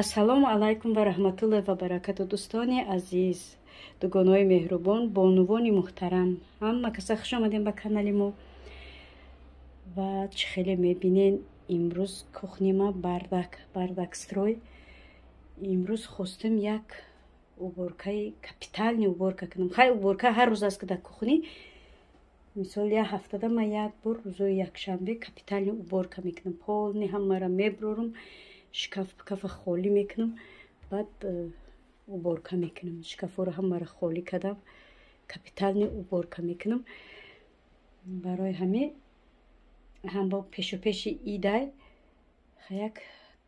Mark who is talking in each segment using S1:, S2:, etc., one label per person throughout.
S1: Ассалому алайкум ва раҳматуллоҳи ва баракату. Дӯстони азиз, дугонои меҳрубон, бонувони муҳтарам, ҳама каса хуш омадем ба канали мо. Ва чӣ хеле мебинен имрӯз кухни ма бардакстрой. Имрӯз хостем як уборкаи капитални уборка кунам. Хай уборка ҳар рӯз аст ки дар кухни, мисол як ҳафтада ман як бор рӯзои якшанбе капитални уборка мекунам. Полни ҳамаро меброрум, шкафа холӣ мекунам, баъд уборка мекунам. Шкафҳоро ҳамаро холӣ кардам, капитални уборка мекунам. барои ҳамин ҳам бо пешупеши идай як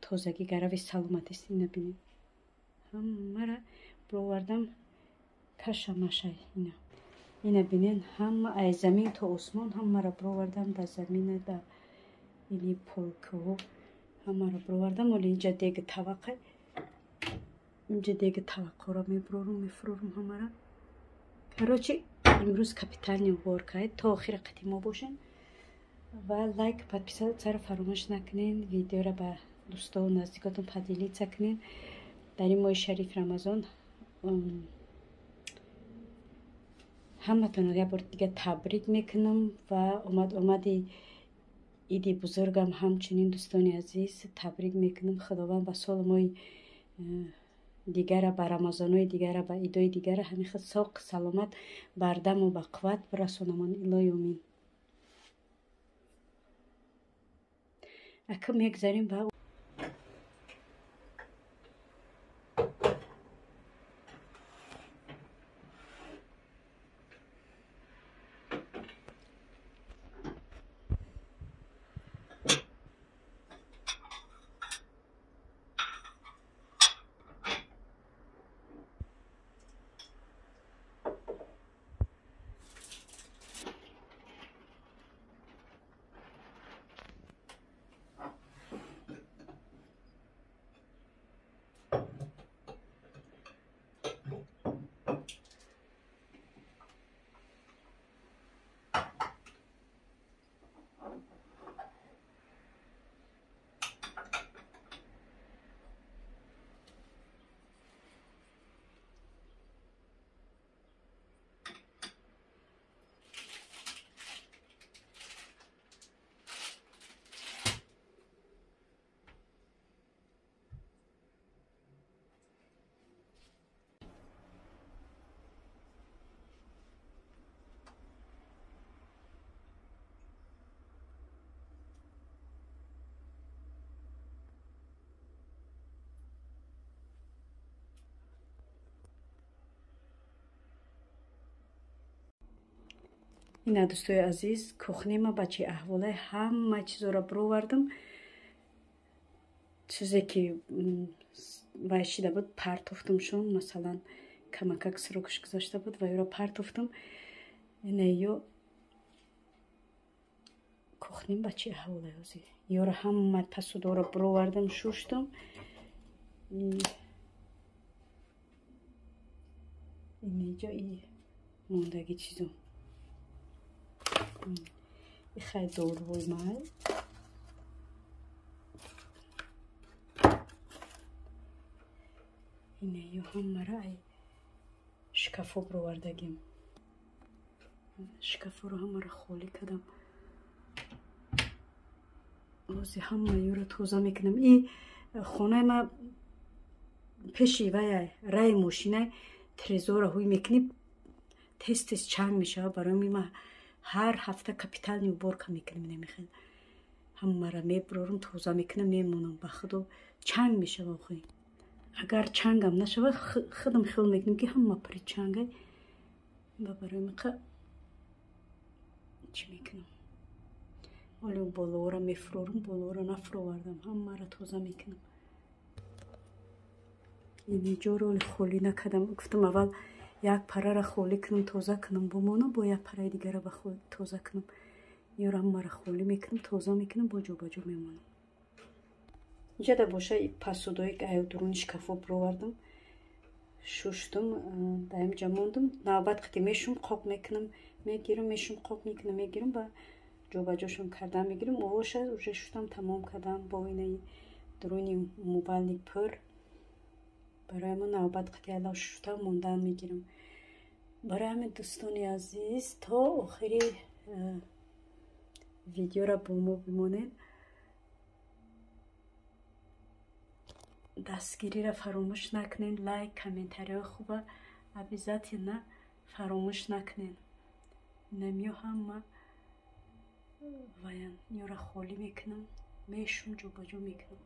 S1: тозагӣ гарави саломатист. Ина бинед, ҳамаро бровардам кашамашай. Ина бинед, ҳама аз замин то осмон ҳамаро бровардам, дар замина, дар ини полкаҳо ҳамаро бровардам. оли инҷа деги тавақqa, инҷа деги таваққоро меброрум, мефурорум ҳамаро. карочи имрӯз капитални уборка. То охири қати мо бошен ва лайк, подписатсаро фаромӯш накунен. Видеоро ба дӯстову наздикотон поделиться кунен. дар ин моҳи шариф Рамазон ҳаматонро як бор дига табрик мекунам ва омади иди бузургам ҳамчунин дӯстони азиз табрик мекунам. худованд ба соли моҳи дигара, ба рамазонои дигара, ба идои дигара ҳамин хел соқ саломат бардаму ба қувват расонамон. илоҳи омин. ака мегзарем ба ина дӯстои азиз, кухни ма ба чӣ аҳволе. ҳама чизоро бировардам. чизе ки вай шида буд партофтам шон. масалан камакак сирокаш гузашта буд ва ёро партофтам. ина ё кухним ба чӣ аҳволе ҳозир. ёро ҳама посудоро бировардам, шуштам. инҷо мондаги чизо ихай дорвой май. ина ё ҳамаро ай шкафо бировардагим. шкафоро ҳамаро холӣ кардам. ҳозир ҳама ёро тоза мекунам. и хонаи ма пеши вай раи мошинай трезора ҳуй мекунӣ, тез чанг мешавад. барои ма ҳар ҳафта капитални уборка мекунам. намехел ҳамаро меброрум, тоза мекунам, мемонам. ба худо чанг мешавад. охи агар чангам нашавад, худам хел мекунам ки ҳама пури чангай. ба барои ма чӣ мекунам. оли болоро мефурорум, болоро нафуровардам, ҳамаро тоза мекунам. инҷоро оли холӣ накардам. гуфтам аввал як параро холӣ кунам, тоза кунам, бомона бо як параи дигара ба тоза кунам. ёро ҳамаро холӣ мекунам, тоза мекунам, бо ҷобаҷо мемонам. инҷа да боша посудои дурuni шкафо бировардам, шуштам, дар инҷа мондам. навбат қати мешум қоқ мекунам, мегирам, мешум қоқ мекунам, мегирам, ба ҷобаҷошон кардан мегирам. овоша уже шуштам тамом кардам бо инаи дуруни умумбалник пур. برای ما نوبت قطعی الله شوتا موندن میگیرم. برای همین دوستان عزیز تا آخری ویدیو را با ما بمانید. دستگیری را فراموش نکنین. لایک، کامنتاری خوبه обязательно فراموش نکنین. نمیو هم وایان نیورا خالی میکنم، میشون جو با جو میکنم.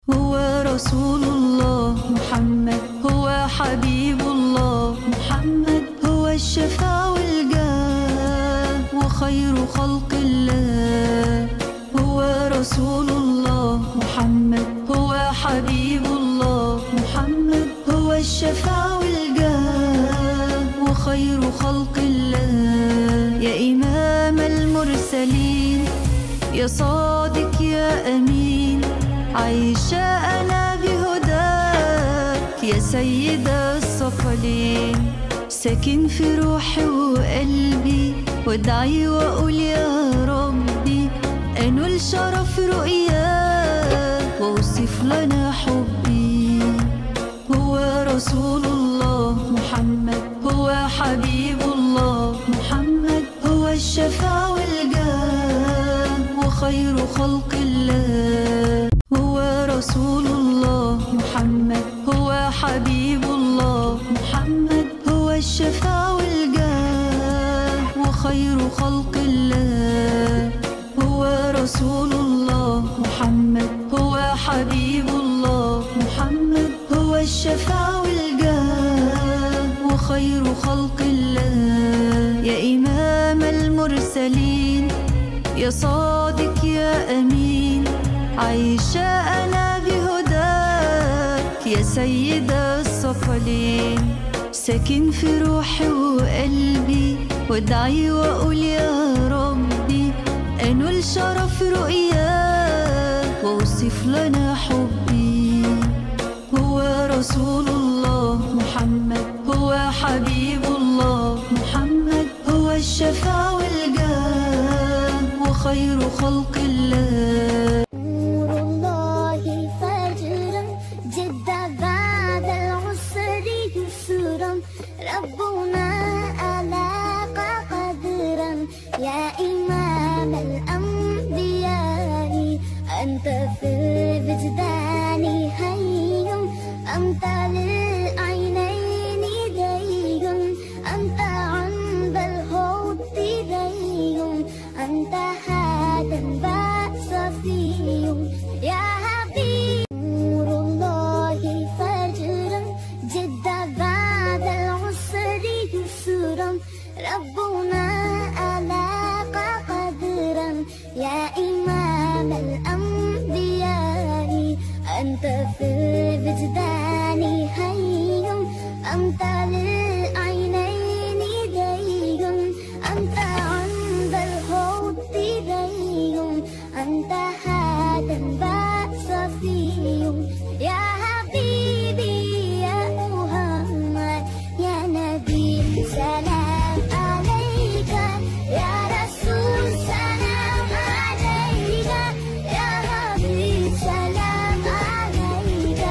S2: هو رسول الله محمد، هو حبيب الله محمد، هو الشفاء والجاه وخير خلق الله. هو رسول الله محمد، هو حبيب الله محمد، هو الشفاء والجاه وخير خلق الله. يا إمام المرسلين، يا صادق يا أمين، عايشة أنا بهداك يا سيد الثقلين. ساكن في روحي وقلبي، وادعي وأقول يا ربي أنول شرف رؤياك وأوصف لنا حبي. هو رسول الله محمد، هو حبيب الله محمد، هو الشفاء والجاه وخير خلق الله. هو رسول الله محمد، هو حبيب الله محمد، هو الشفاء والجاه وخير خلق الله. هو رسول الله محمد، هو حبيب الله محمد، هو الشفاء والجاه وخير خلق الله. يا إمام المرسلين، يا صادق يا أمين، عايشة أنا بهداك يا سيد الثقلين. ساكن في روحي وقلبي، وادعي وأقول يا ربي أنول شرف رؤياك وأوصف لنا حبي. هو رسول الله محمد، هو حبيب الله محمد، هو الشفاء وخير خلق الله.
S3: نور الله فجرا جد بعد العسر يسرا، ربنا ألاق قدرا يا إمام الأنبياء. أنت في الوجدان حي، أنت للعينين دي، أنت عند الحوض دي، أنت هذا صفي يا حبيب. نور الله فجرا جد بعد العسر يسرا، ربنا ألاق قدرا يا إمام الأنبياء. أنت في الوجدان حي، أنت للعينين دي، أنت عند الحوض دي، أنت هذا صفي يا حبيبي يا محمد يا نبي. سلام عليك يا رسول، سلام عليك يا حبيب، سلام عليك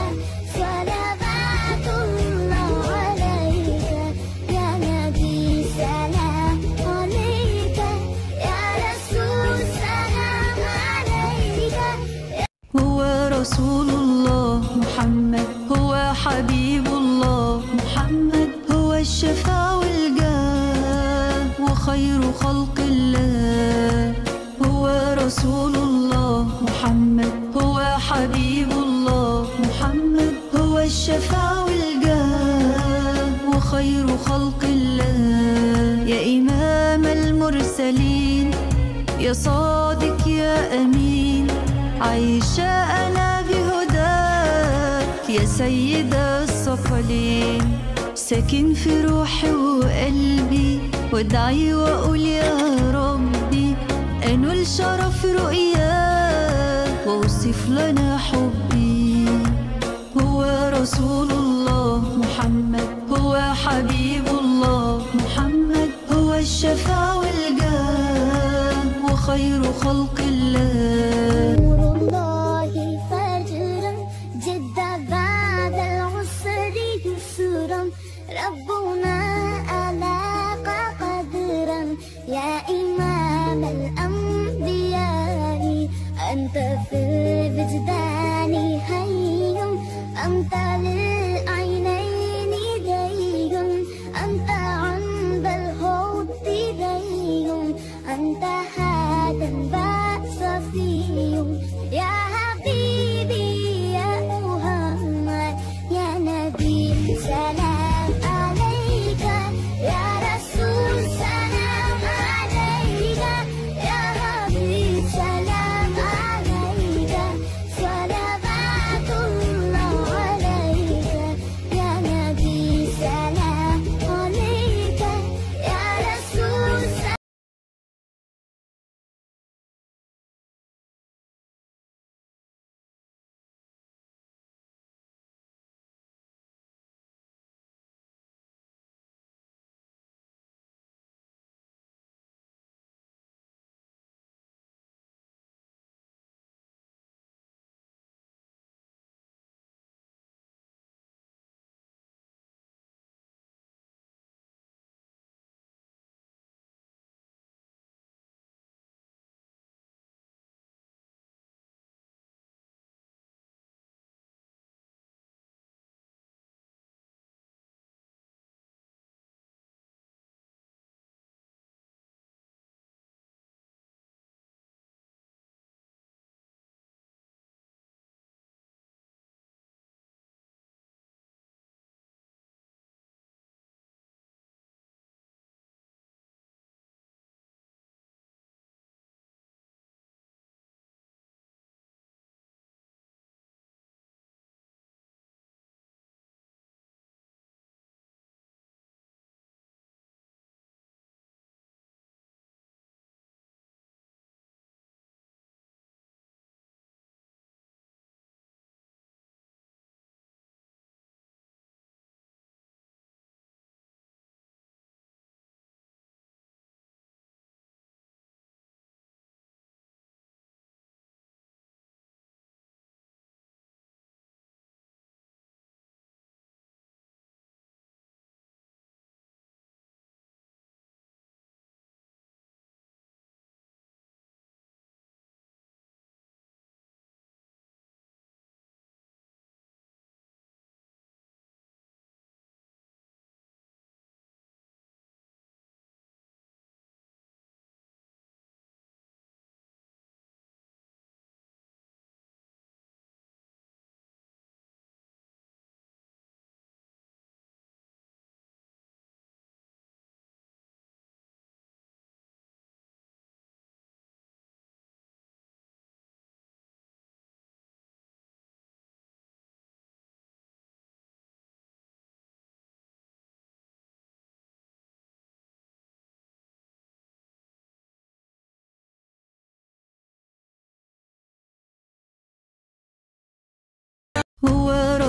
S3: صلوات الله عليك يا نبي. سلام عليك يا رسول، سلام عليك.
S2: هو رسول الله محمد، هو حبيب الله محمد، هو الشفاء والجاه وخير خلق الله. هو رسول الله محمد، هو حبيب الله محمد، هو الشفاء والجاه وخير خلق الله. يا إمام المرسلين، يا صادق يا أمين، عايشة أنا بهداك يا سيد الثقلين. ساكن في روحي وقلبي، وادعي وأقول يا ربي أنول شرف رؤياك وأوصف لنا حبي. هو رسول الله محمد، هو حبيب الله محمد، هو الشفاء والجاه وخير خلق الله.
S3: نور الله فجرا جد بعد العسر يسرا، ربنا ألاق قدرا يا إمام الأنبياء. أنت في الوجدان حي، أنت للعينين دي، أنت عند الحوض دي، أنت هذا صفي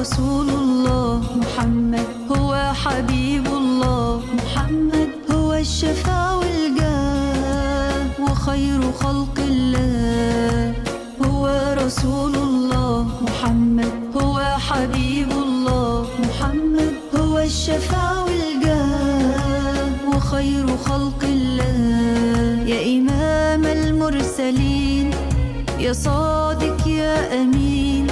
S2: رسول الله محمد هو حبيب الله محمد هو الشفاء والجاه وخير خلق الله. هو رسول الله محمد هو حبيب الله محمد هو الشفاء والجاه وخير خلق الله. يا إمام المرسلين يا صادق يا أمين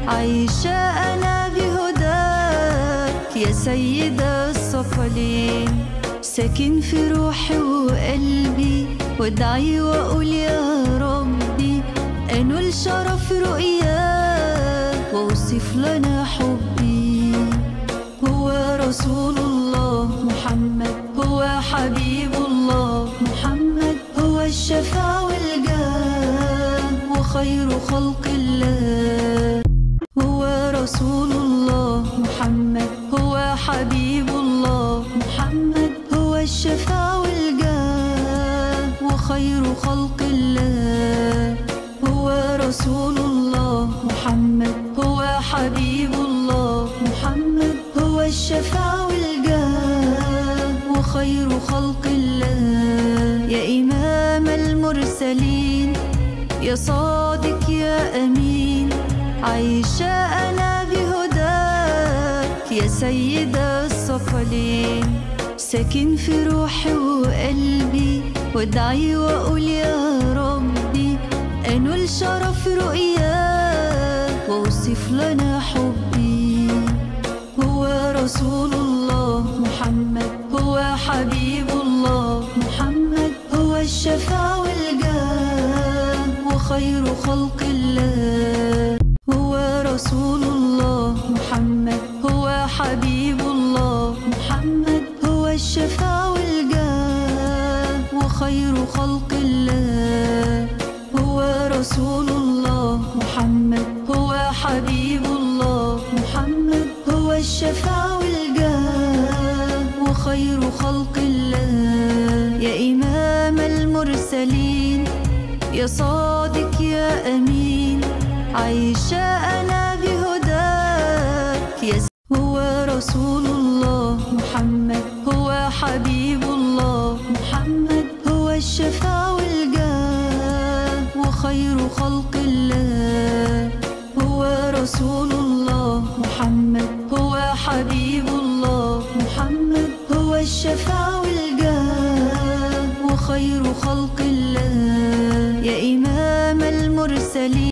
S2: عايشة أنا بهداك يا سيد الثقلين. ساكن في روحي وقلبي وادعي وأقول يا ربي أنول شرف رؤياك وأوصف لنا حبي. هو رسول الله محمد هو حبيب الله محمد هو الشفاء والجاه وخير خلق الله. هو رسول الله محمد هو حبيب الله محمد هو الشفاء والجاه وخير خلق الله. هو رسول الله محمد هو حبيب الله محمد هو الشفاء والجاه وخير خلق الله. يا إمام المرسلين يا صادق يا أمين عايشة أنا بهداك يا سيد الثقلين. ساكن في روحي وقلبي وادعي وأقول يا ربي أنول شرف رؤياك وأوصف لنا حبي. هو رسول الله محمد هو حبيب الله محمد هو الشفاء والجاه وخير خلق الله. هو رسول الله محمد هو حبيب الله محمد هو الشفاء والجاه وخير خلق الله. هو رسول الله محمد هو حبيب الله محمد هو الشفاء والجاه وخير خلق الله. يا إمام المرسلين يا صادق يا أمين عايشة أنا بهداك يا هو رسول الله محمد هو حبيب الله محمد هو الشفاء والجاه وخير خلق الله. هو رسول الله محمد هو حبيب الله محمد هو الشفاء والجاه وخير خلق الله.